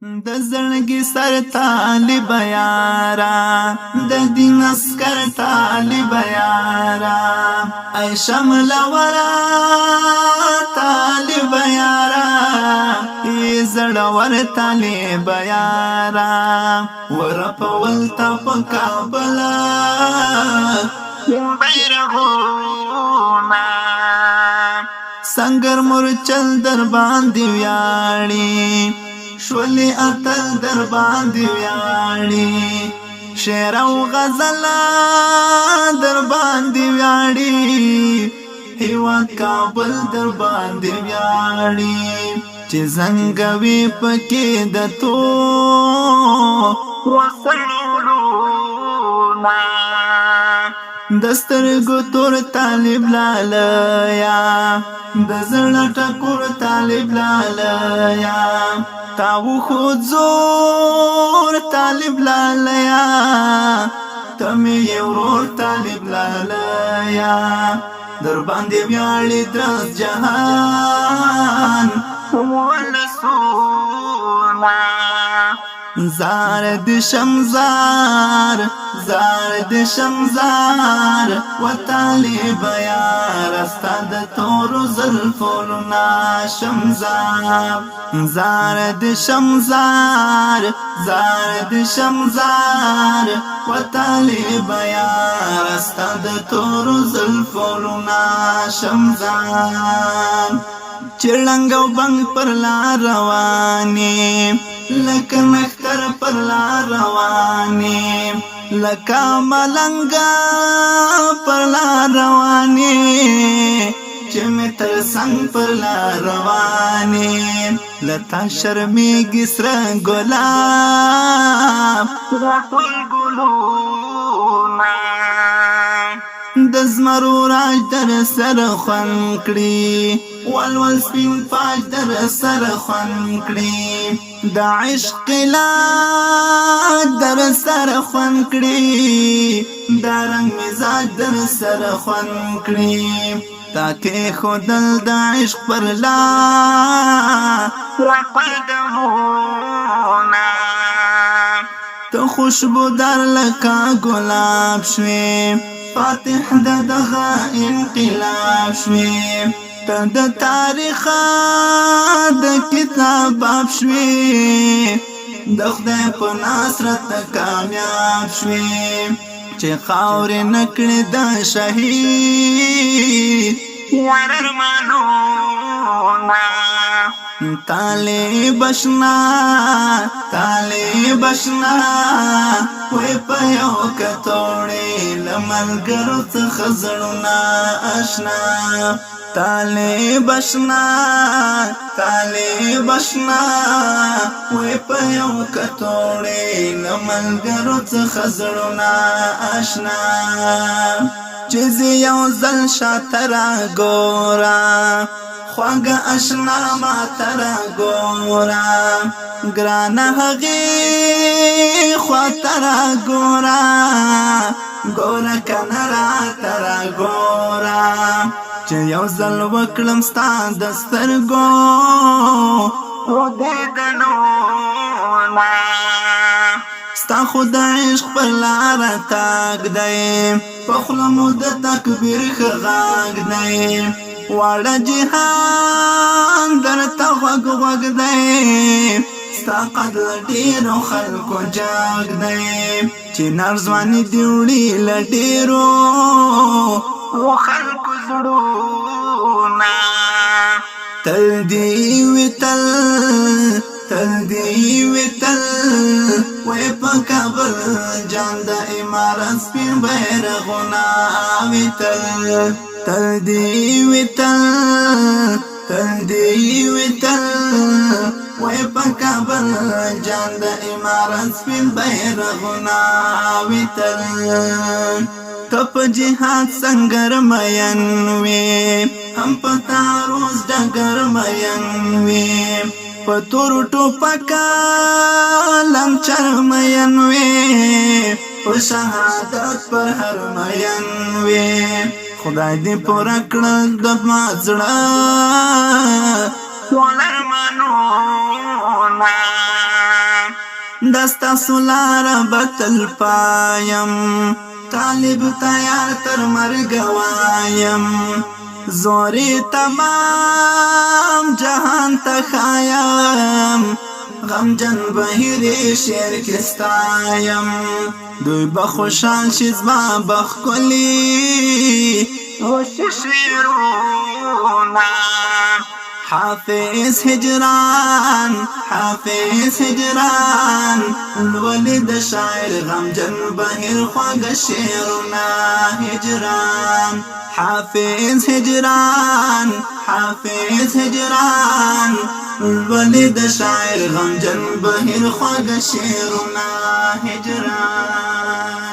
د زړګي سر طالب یارا د دین اسکر طالب یارا ای شمل ورا طالب یارا ای زړور طالب یارا ور په ولتا په کابل بیرغونا سنگر مرچل در باندې ویاړي شولی اتل در باندې ویاړي شعر او غزل در باندې ویاړي هیواد کابل در باندې ویاړي چې زنګوي پکې د تو وسلونا دسترګو تور طالب لالیا د زړه ټکور طالب لالیا تاو خود زور طالب لالیا تمی ورور طالب لالیا در باندې ویاړي درس جهان ولسونا زار د شمزار زار د شمزار و طالب یار استاد تور زلفولنا شمزار زار د شمزار زار د شمزار و طالب یار استاد تور زلفولنا شمزار چرلنګ او بنګ پر لار رواني لکه نختر پر لار رواني لکه ملنګ پر لار رواني چې مې تر څنګ پر لار رواني لتا شرمېږي سره ګلاب راټول ګلونه د زمرو راج در سر خوان کړي ولول سپین پاج در سر خوان کړي د عشق لاج در سر خوان کړي د رنگ مزاج در سر خوان کړي تاکه خودل د عشق پر لا قدمونا تو خوشبو در لکا گلاب شوی فاتح دغه انقلاب شوی ته د تاریخ د کتاب باب شوی د خدای په نصرت کامیاب شوی چې خاورې نکړې د شهید ورمانونا طالب اشنا وی پیو کتوڑی لملگرو تخزرنا اشنا طالب اشنا وی پیو کتوڑی لملگرو تخزرنا اشنا چیزی یو زل شاترا گورا خواږه اشنا ما ترا ګورا ګرانه هغې خوا ترا ګورا ګوره کنه را ترا ګورا چې یو ځل وکړم ستا د سترګو دیدنونه ستا خو د عشق پر لاره تاګ دی په خوله مو د تکبیر ښه غږ دی واړه جهان درته غوږ غوږ دی ستا قدر ډېرو خلکو جاګ دی چې نرځواني دې وړي له ډېرو خلکو زړونه تل دې وي تل وی په کابل جان د امارت سپین بیرغونه وي تل دې وي تل وی په کابل جان د امارت سپین بیرغونه وي تل ته په جهاد سنگر مین وي هم په تاروز ډګر مین وي په تور ټوپکه لنچر مین وي په شهادت پر هر مین وي خدای دې پوره کړل د ما زړه ټول ارمانونه دستا سولار بتل پایم طالب تیار تر مرگ وایم زوری تمام جهان تخایم غم جن بهیری شیر کستایم دوی بخوشان شزما بخکلی وش شیرونا حافظ هجران حافظ هجران الولد شاعر غم جن بهیر خواگ شیرنا هجران حافظ هجران حافظ هجران الولد شاعر غم جن بهیر خواگ شیرنا هجران